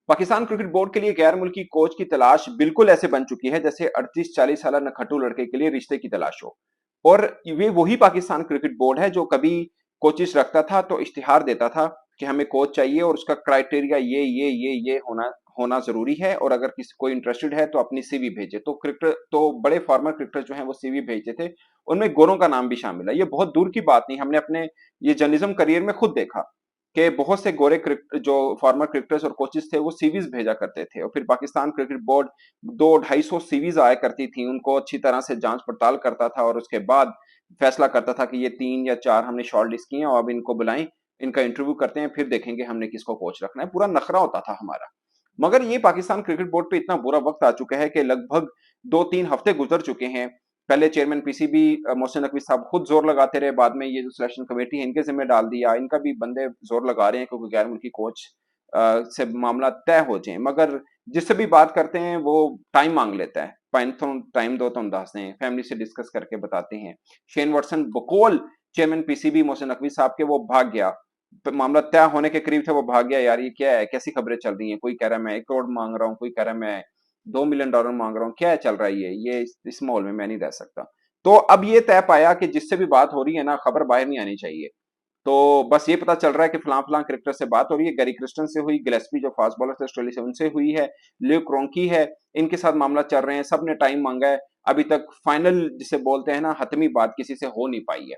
Pakistan cricket board के लिए गैर मुल्की कोच की तलाश बिल्कुल ऐसे बन चुकी है जैसे 38-40 साल नखट्टू लड़के के लिए रिश्ते की तलाश हो। और ये वही पाकिस्तान क्रिकेट बोर्ड है जो कभी कोचिस रखता था तो इश्तिहार देता था कि हमें कोच चाहिए और उसका क्राइटेरिया ये होना होना जरूरी है, और अगर किसी कोई इंटरेस्टेड है तो अपनी सीवी भेजे। तो क्रिकेटर, तो बड़े फॉर्मर क्रिकेटर जो हैं वो सीवी भेजते थे, उनमें गोरों का नाम भी शामिल है। ये बहुत दूर की बात नहीं, हमने अपने ये जर्नलिज्म करियर में खुद देखा कि बहुत से गोरे जो फॉर्मर क्रिकेटर्स और कोचेस थे वो सीवीज भेजा करते थे, और फिर पाकिस्तान क्रिकेट बोर्ड 200-250 सीवीज आया करती थी, उनको अच्छी तरह से जांच पड़ताल करता था और उसके बाद फैसला करता था कि ये 3 या 4 हमने शॉर्ट लिस्ट किए हैं और अब इनको बुलाएं, इनका इंटरव्यू करते हैं, फिर देखेंगे हमने किसको कोच रखना है। पूरा नखरा होता था हमारा। मगर ये पाकिस्तान क्रिकेट बोर्ड पे इतना बुरा वक्त आ चुका है कि लगभग 2-3 हफ्ते गुजर चुके हैं। पहले चेयरमैन पीसीबी मोहसिन नकवी साहब खुद जोर लगाते रहे, बाद में ये जो सिलेक्शन कमेटी है इनके जिम्मे डाल दिया, इनका भी बंदे जोर लगा रहे हैं क्योंकि गैर मुल्की कोच से मामला तय हो जाए। मगर जिससे भी बात करते हैं वो टाइम मांग लेता है, टाइम दो तुम दस दें, फैमिली से डिस्कस करके बताते हैं। शेन वॉटसन बकौल चेयरमैन पीसीबी मोहसिन नकवी साहब के वो भाग गया, मामला तय होने के करीब थे वो भाग गया। यार ये क्या है, कैसी खबरें चल रही हैं, कोई कह रहा है मैं 1 करोड़ मांग रहा हूँ, कोई कह रहा है मैं $2 मिलियन मांग रहा हूँ, क्या है चल रहा है ये इस माहौल में मैं नहीं रह सकता। तो अब ये तय पाया कि जिससे भी बात हो रही है ना, खबर बाहर नहीं आनी चाहिए। तो बस ये पता चल रहा है कि फलां फलां क्रिकेटर से बात हो रही है, गैरी क्रिस्टन से हुई, गिलेस्पी जो फास्ट बॉलर थे ऑस्ट्रेलिया से उनसे हुई है, लियो क्रोंकी है, इनके साथ मामला चल रहे हैं, सबने टाइम मांगा है। अभी तक फाइनल जिसे बोलते हैं ना हतमी बात किसी से हो नहीं पाई है।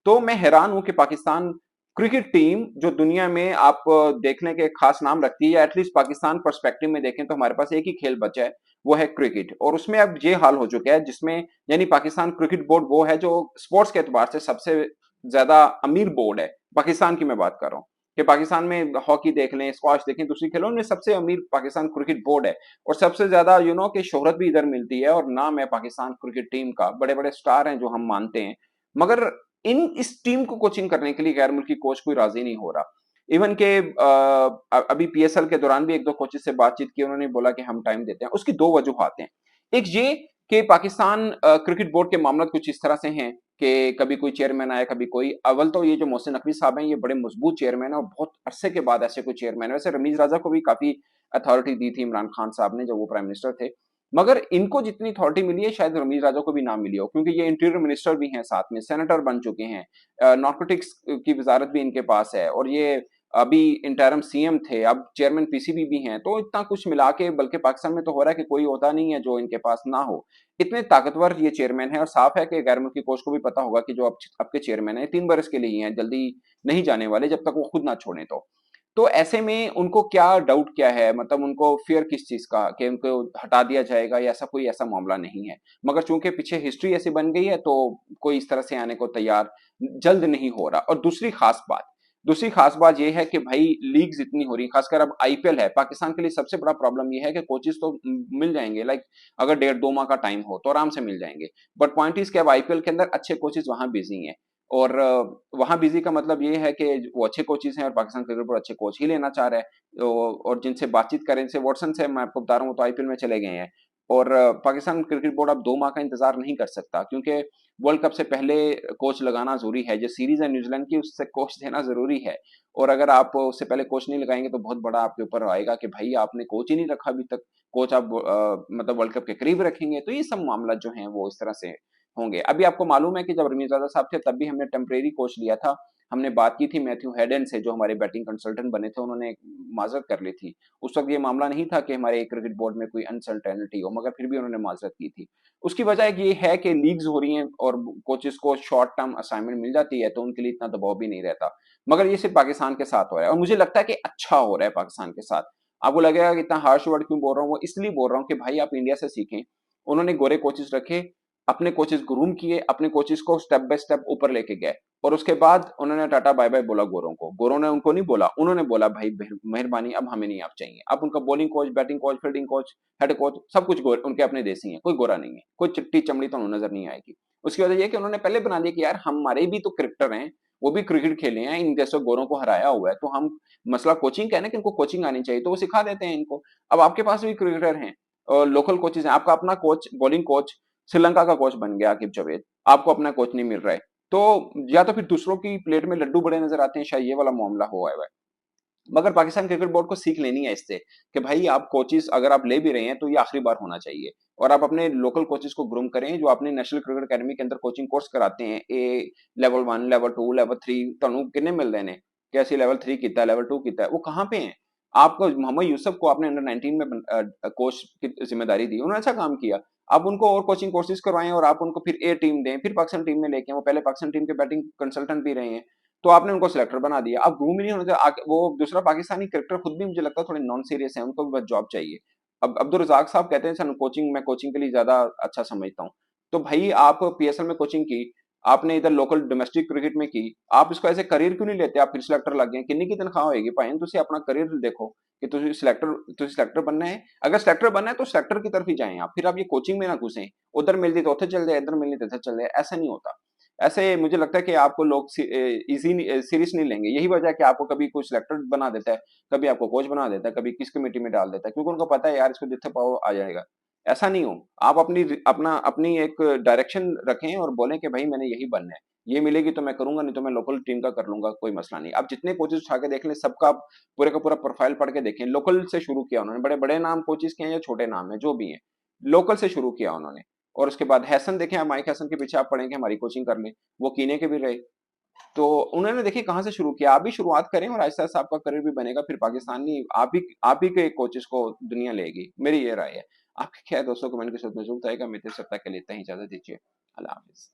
तो मैं हैरान हूं कि पाकिस्तान क्रिकेट टीम जो दुनिया में आप देखने के खास नाम रखती है, या एटलीस्ट पाकिस्तान पर्सपेक्टिव में देखें तो हमारे पास एक ही खेल बचा है, वो है क्रिकेट। और उसमें अब ये हाल हो चुका है जिसमें यानी पाकिस्तान क्रिकेट बोर्ड वो है जो स्पोर्ट्स के एतबार से सबसे ज्यादा अमीर बोर्ड है। पाकिस्तान की मैं बात कर रहा हूँ कि पाकिस्तान में हॉकी देख लें, स्क्वाश देखें, दूसरी खेलों में सबसे अमीर पाकिस्तान क्रिकेट बोर्ड है। और सबसे ज्यादा कि शोहरत भी इधर मिलती है और नाम है पाकिस्तान क्रिकेट टीम का, बड़े बड़े स्टार हैं जो हम मानते हैं। मगर इस टीम को कोचिंग करने के लिए गैर मुल्की कोच कोई राजी नहीं हो रहा। इवन के अभी पीएसएल के दौरान भी 1-2 कोचेस से बातचीत की, उन्होंने बोला कि हम टाइम देते हैं। उसकी 2 वजूहात हैं। एक ये कि पाकिस्तान क्रिकेट बोर्ड के मामला कुछ इस तरह से हैं कि कभी कोई चेयरमैन आया, कभी कोई। अव्वल तो ये जो मोहसिन नकवी साहब हैं ये बड़े मजबूत चेयरमैन है और बहुत अरसे के बाद ऐसे कोई चेयरमैन है। वैसे रमीज राजा को भी काफी अथॉरिटी दी थी इमरान खान साहब ने जब वो प्राइम मिनिस्टर थे, मगर इनको जितनी अथॉरिटी मिली है शायद रमीज राजा को भी ना मिली हो, क्योंकि ये इंटीरियर मिनिस्टर भी हैं, साथ में सेनेटर बन चुके हैं, नार्कोटिक्स की वजारत भी इनके पास है, और ये अभी इंटरम सीएम थे, अब चेयरमैन पीसीबी भी हैं। तो इतना कुछ मिला के बल्कि पाकिस्तान में तो हो रहा है कि कोई होता नहीं है जो इनके पास ना हो, इतने ताकतवर ये चेयरमैन है। और साफ है कि गैर मुल्की कोच को भी पता होगा कि जो अब के चेयरमैन है 3 बरस के लिए ही हैं, जल्दी नहीं जाने वाले जब तक वो खुद ना छोड़े। तो ऐसे में उनको क्या डाउट क्या है, मतलब उनको फियर किस चीज का कि उनको हटा दिया जाएगा, या ऐसा कोई ऐसा मामला नहीं है। मगर चूंकि पीछे हिस्ट्री ऐसी बन गई है तो कोई इस तरह से आने को तैयार जल्द नहीं हो रहा। और दूसरी खास बात यह है कि भाई लीग्स इतनी हो रही, खासकर अब आईपीएल है। पाकिस्तान के लिए सबसे बड़ा प्रॉब्लम यह है कि कोचेस तो मिल जाएंगे, लाइक अगर 1.5-2 माह का टाइम हो तो आराम से मिल जाएंगे। बट पॉइंट इज कि अब आईपीएल के अंदर अच्छे कोचेस वहां बिजी हैं। और वहां बिजी का मतलब ये है कि वो अच्छे कोचेस हैं और पाकिस्तान क्रिकेट बोर्ड अच्छे कोच ही लेना चाह रहा है। और जिनसे बातचीत करें, जैसे वॉटसन से मैं आपको बता रहा हूँ, तो आईपीएल में चले गए हैं। और पाकिस्तान क्रिकेट बोर्ड अब 2 माह का इंतजार नहीं कर सकता, क्योंकि वर्ल्ड कप से पहले कोच लगाना जरूरी है। जो सीरीज है न्यूजीलैंड की उससे कोच देना जरूरी है। और अगर आप उससे पहले कोच नहीं लगाएंगे तो बहुत बड़ा आपके ऊपर आएगा कि भाई आपने कोच ही नहीं रखा अभी तक, कोच आप मतलब वर्ल्ड कप के करीब रखेंगे। तो ये सब मामला जो है वो इस तरह से होंगे। अभी आपको मालूम है कि जब रमीजादा साहब थे तब भी हमने टेम्परेरी कोच लिया था। हमने बात की थी मैथ्यू हेडन से जो हमारे बैटिंग कंसल्टेंट बने थे, उन्होंने माजरत कर ली थी। उस वक्त ये मामला नहीं था कि हमारे क्रिकेट बोर्ड में कोई अनसर्टेनिटी हो, मगर फिर भी उन्होंने माजरत की थी। उसकी वजह एक ये है कि लीग्स हो रही हैं और कोचेस को शॉर्ट टर्म असाइनमेंट मिल जाती है, तो उनके लिए इतना दबाव भी नहीं रहता। मगर ये सिर्फ पाकिस्तान के साथ हो रहा है और मुझे लगता है कि अच्छा हो रहा है पाकिस्तान के साथ। आपको लगेगा कि इतना हार्श वर्ड क्यों बोल रहा हूँ, वो इसलिए बोल रहा हूँ कि भाई आप इंडिया से सीखें। उन्होंने गोरे कोचेस रखे, अपने कोचेस ग्रूम किए, अपने कोचेस को स्टेप बाय स्टेप ऊपर लेके गए, और उसके बाद उन्होंने टाटा बाय बाय बोला गोरों को। गोरों ने उनको नहीं बोला, उन्होंने बोला भाई मेहरबानी अब हमें नहीं आप चाहिए। अब उनका bowling coach, batting coach, fielding coach, head coach सब कुछ उनके अपने देसी हैं, कोई गोरा नहीं है, कोई चिट्टी चमड़ी तो नजर नहीं आएगी। उसकी वजह यह कि उन्होंने पहले बना दिया कि यार हमारे भी तो क्रिकेटर हैं, वो भी क्रिकेट खेले हैं, इन जैसे गोरों को हराया हुआ है, तो हम मसला कोचिंग का है ना कि इनको कोचिंग आनी चाहिए, तो वो सिखा देते हैं इनको। अब आपके पास भी क्रिकेटर हैं और लोकल कोचेज हैं, आपका अपना कोच, बॉलिंग कोच श्रीलंका का कोच बन गया आकिब जावेद, आपको अपना कोच नहीं मिल रहा है। तो या तो फिर दूसरों की प्लेट में लड्डू बड़े नजर आते हैं, शायद ये वाला मामला हुआ है। मगर पाकिस्तान क्रिकेट बोर्ड को सीख लेनी है इससे कि भाई आप कोचेस अगर आप ले भी रहे हैं तो ये आखिरी बार होना चाहिए, और आप अपने लोकल कोचेस को ग्रूम करें जो अपने नेशनल क्रिकेट अकेडमी के अंदर कोचिंग कोर्स कराते हैं। लेवल 1 लेवल 2 लेवल 3 ਤੁਹਾਨੂੰ किन्ने मिल रहे हैं कि ਅਸੀਂ लेवल 3 किया लेवल 2 किया, वो कहाँ पे हैं? आपको मोहम्मद यूसुफ को आपने अंडर 19 में कोच की जिम्मेदारी दी, उन्होंने अच्छा काम किया। आप उनको और कोचिंग कोर्सेज करवाएं और आप उनको फिर ए टीम दें, फिर पाकिस्तान टीम में लेके वो पहले पाकिस्तान टीम के बैटिंग कंसल्टेंट भी रहे हैं, तो आपने उनको सिलेक्टर बना दिया। अब ग्रूम ही नहीं होने, वो दूसरा पाकिस्तानी क्रिकेटर खुद भी मुझे लगता है थोड़े नॉन सीरियस है, उनको भी बस जॉब चाहिए। अब अब्दुल रजाक साहब कहते हैं सर कोचिंग, मैं कोचिंग के लिए ज्यादा अच्छा समझता हूँ। तो भाई आप पीएसएल में कोचिंग की, आपने इधर लोकल डोमेस्टिक क्रिकेट में की, आप इसको ऐसे करियर क्यों नहीं लेते? आप फिर सिलेक्टर लग गए, किन्नी की तनख्वाह होगी भाई, तुम अपना करियर देखो कि तुम सिलेक्टर बनना है। अगर सिलेक्टर बनना है तो सिलेक्टर की तरफ ही जाएं आप, फिर आप ये कोचिंग में ना घुसें। उधर मिलती तो उधर चल जाए, इधर मिलनी तो इधर चल जाए, ऐसा नहीं होता। ऐसे मुझे लगता है कि आपको लोग इजी सीरियस नहीं लेंगे, यही वजह है कि आपको कभी कोई सिलेक्टर बना देता है, कभी आपको कोच बना देता है, कभी किस कमेटी में डाल देता है, क्योंकि उनको पता है यार इसको जितने पाओ आ जाएगा। ऐसा नहीं हो, आप अपनी एक डायरेक्शन रखें और बोलें कि भाई मैंने यही बनना है, ये मिलेगी तो मैं करूंगा, नहीं तो मैं लोकल टीम का कर लूंगा, कोई मसला नहीं। आप जितने कोचेस उठा के देख लें, सबका आप पूरे का पूरा प्रोफाइल पढ़ के देखें, लोकल से शुरू किया उन्होंने, बड़े बड़े नाम कोचेस के हैं या छोटे नाम है जो भी हैं, लोकल से शुरू किया उन्होंने। और उसके बाद हैसन देखें, आप माइक हैसन के पीछे आप पढ़ें कि हमारी कोचिंग कर लें, वो कीने के भी रहे। तो उन्होंने देखिए कहाँ से शुरू किया, आप भी शुरुआत करें और आहिस्ता आहिस्ता आपका करियर भी बनेगा, फिर पाकिस्तानी आप ही के कोचेस को दुनिया लेगी, मेरी ये राय है। आपकी क्या है दोस्तों, कमेंट के साथ में जरूर बताएगा। मित्र सप्ताह के लिए इतना ही, इजाजत दीजिए। अल्लाह हाफिज।